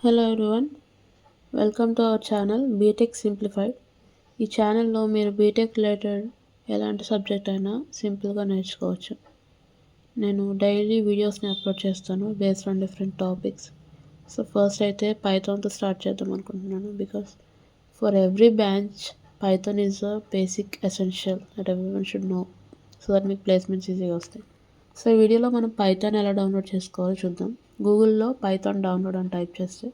Hello everyone, welcome to our channel BTech Simplified. ఈ ఛానల్లో మీరు బీటెక్ రిలేటెడ్ ఎలాంటి సబ్జెక్ట్ అయినా సింపుల్గా నేర్చుకోవచ్చు. నేను డైలీ వీడియోస్ని అప్లోడ్ చేస్తాను based on different topics. So first అయితే పైథాన్తో స్టార్ట్ చేద్దాం అనుకుంటున్నాను. Because for every branch Python is a basic essential that everyone should know, so that మీకు ప్లేస్మెంట్స్ ఈజీగా వస్తాయి. సో ఈ వీడియోలో మనం పైథాన్ ఎలా డౌన్లోడ్ చేసుకోవాలో చూద్దాం. గూగుల్లో పైథాన్ డౌన్లోడ్ అని టైప్ చేస్తే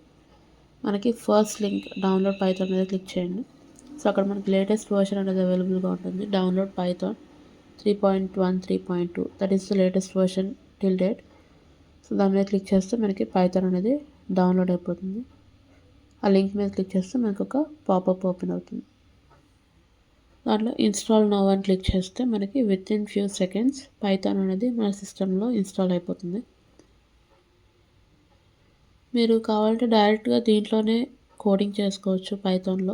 మనకి ఫస్ట్ లింక్ డౌన్లోడ్ పైథాన్ మీద క్లిక్ చేయండి. సో అక్కడ మనకి లేటెస్ట్ వర్షన్ అనేది అవైలబుల్గా ఉంటుంది. Download Python 3.1 3.2 that is the latest version till date. So దాని మీద క్లిక్ చేస్తే మనకి పైథాన్ అనేది డౌన్లోడ్ అయిపోతుంది. ఆ లింక్ మీద క్లిక్ చేస్తే మనకు ఒక పాపప్ ఓపెన్ అవుతుంది. దాంట్లో ఇన్స్టాల్ నౌ అని క్లిక్ చేస్తే మనకి with in few seconds Python అనేది మన సిస్టంలో ఇన్స్టాల్ అయిపోతుంది. మీరు కావాలంటే డైరెక్ట్గా దీంట్లోనే కోడింగ్ చేసుకోవచ్చు పైథాన్లో,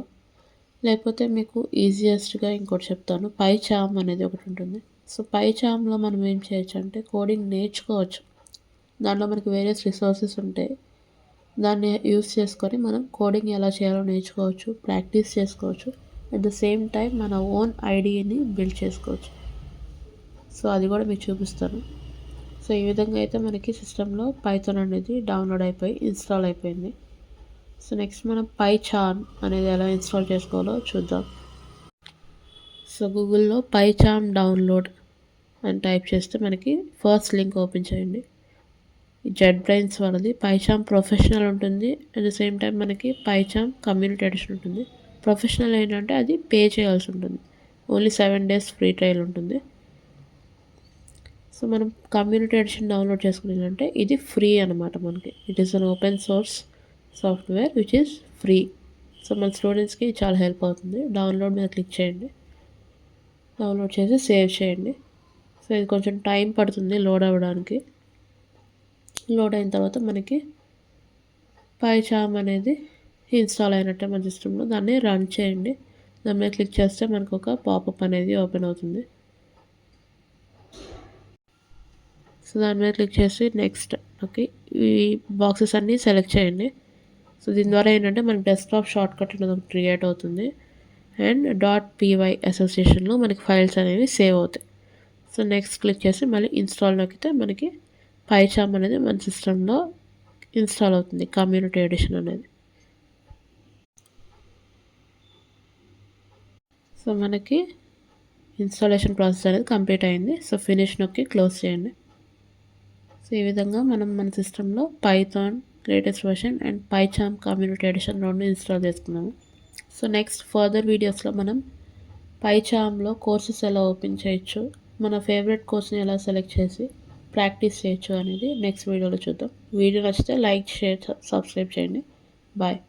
లేకపోతే మీకు ఈజియెస్ట్గా ఇంకోటి చెప్తాను, పైచామ్ అనేది ఒకటి ఉంటుంది. సో పైచామ్లో మనం ఏం చేయొచ్చు అంటే కోడింగ్ నేర్చుకోవచ్చు. దాంట్లో మనకి వేరియస్ రిసోర్సెస్ ఉంటాయి. దాన్ని యూస్ చేసుకొని మనం కోడింగ్ ఎలా చేయాలో నేర్చుకోవచ్చు, ప్రాక్టీస్ చేసుకోవచ్చు. అట్ ద సేమ్ టైం మన ఓన్ ఐడిని బిల్డ్ చేసుకోవచ్చు. సో అది కూడా మీకు చూపిస్తాను. సో ఈ విధంగా అయితే మనకి సిస్టంలో పైథాన్ అనేది డౌన్లోడ్ అయిపోయి ఇన్స్టాల్ అయిపోయింది. సో నెక్స్ట్ మనం పైచామ్ అనేది ఎలా ఇన్స్టాల్ చేసుకోవాలో చూద్దాం. సో గూగుల్లో పైచామ్ డౌన్లోడ్ అని టైప్ చేస్తే మనకి ఫస్ట్ లింక్ ఓపెన్ చేయండి. జెడ్ బ్రెయిన్స్ వాళ్ళది పైచామ్ ప్రొఫెషనల్ ఉంటుంది. అట్ ద సేమ్ టైం మనకి పైచామ్ కమ్యూనిటీ ఎడిషన్ ఉంటుంది. ప్రొఫెషనల్ ఏంటంటే అది పే చేయాల్సి ఉంటుంది. ఓన్లీ 7 days ఫ్రీ ట్రయల్ ఉంటుంది. సో మనం కమ్యూనిటీ ఎడిషన్ డౌన్లోడ్ చేసుకునేదంటే ఇది ఫ్రీ అనమాట. మనకి it is an open source software which is free. So మన స్టూడెంట్స్కి చాలా హెల్ప్ అవుతుంది. డౌన్లోడ్ మీద క్లిక్ చేయండి. డౌన్లోడ్ చేసి సేవ్ చేయండి. సో ఇది కొంచెం టైం పడుతుంది లోడ్ అవ్వడానికి. లోడ్ అయిన తర్వాత మనకి పైచామ్ అనేది ఇన్స్టాల్ అయినట్టే మన సిస్టంలో. దాన్ని రన్ చేయండి. దాని మీద క్లిక్ చేస్తే మనకు ఒక పాపప్ అనేది ఓపెన్ అవుతుంది. సో దాని మీద క్లిక్ చేసి నెక్స్ట్ ఓకే ఈ బాక్సెస్ అన్నీ సెలెక్ట్ చేయండి. సో దీని ద్వారా ఏంటంటే మనకి డెస్క్టాప్ షార్ట్ కట్ అనేది ఒకటి క్రియేట్ అవుతుంది. అండ్ .py అసోసియేషన్లో మనకి ఫైల్స్ అనేవి సేవ్ అవుతాయి. సో నెక్స్ట్ క్లిక్ చేసి మళ్ళీ ఇన్స్టాల్ నొక్కితే మనకి పైచామ్ అనేది మన సిస్టంలో ఇన్స్టాల్ అవుతుంది, కమ్యూనిటీ ఎడిషన్ అనేది. సో మనకి ఇన్స్టాలేషన్ ప్రాసెస్ అనేది కంప్లీట్ అయింది. సో ఫినిష్ నొక్కి క్లోజ్ చేయండి. సో ఈ విధంగా మనం మన సిస్టంలో Python latest version and PyCharm community edition రెండు ఇన్స్టాల్ చేసుకున్నాము. సో నెక్స్ట్ ఫర్దర్ వీడియోస్లో మనం పైచామ్లో కోర్సెస్ ఎలా ఓపెన్ చేయొచ్చు, మన ఫేవరెట్ కోర్స్ని ఎలా సెలెక్ట్ చేసి ప్రాక్టీస్ చేయొచ్చు అనేది నెక్స్ట్ వీడియోలో చూద్దాం. వీడియో నచ్చితే లైక్, షేర్, సబ్స్క్రైబ్ చేయండి. బాయ్.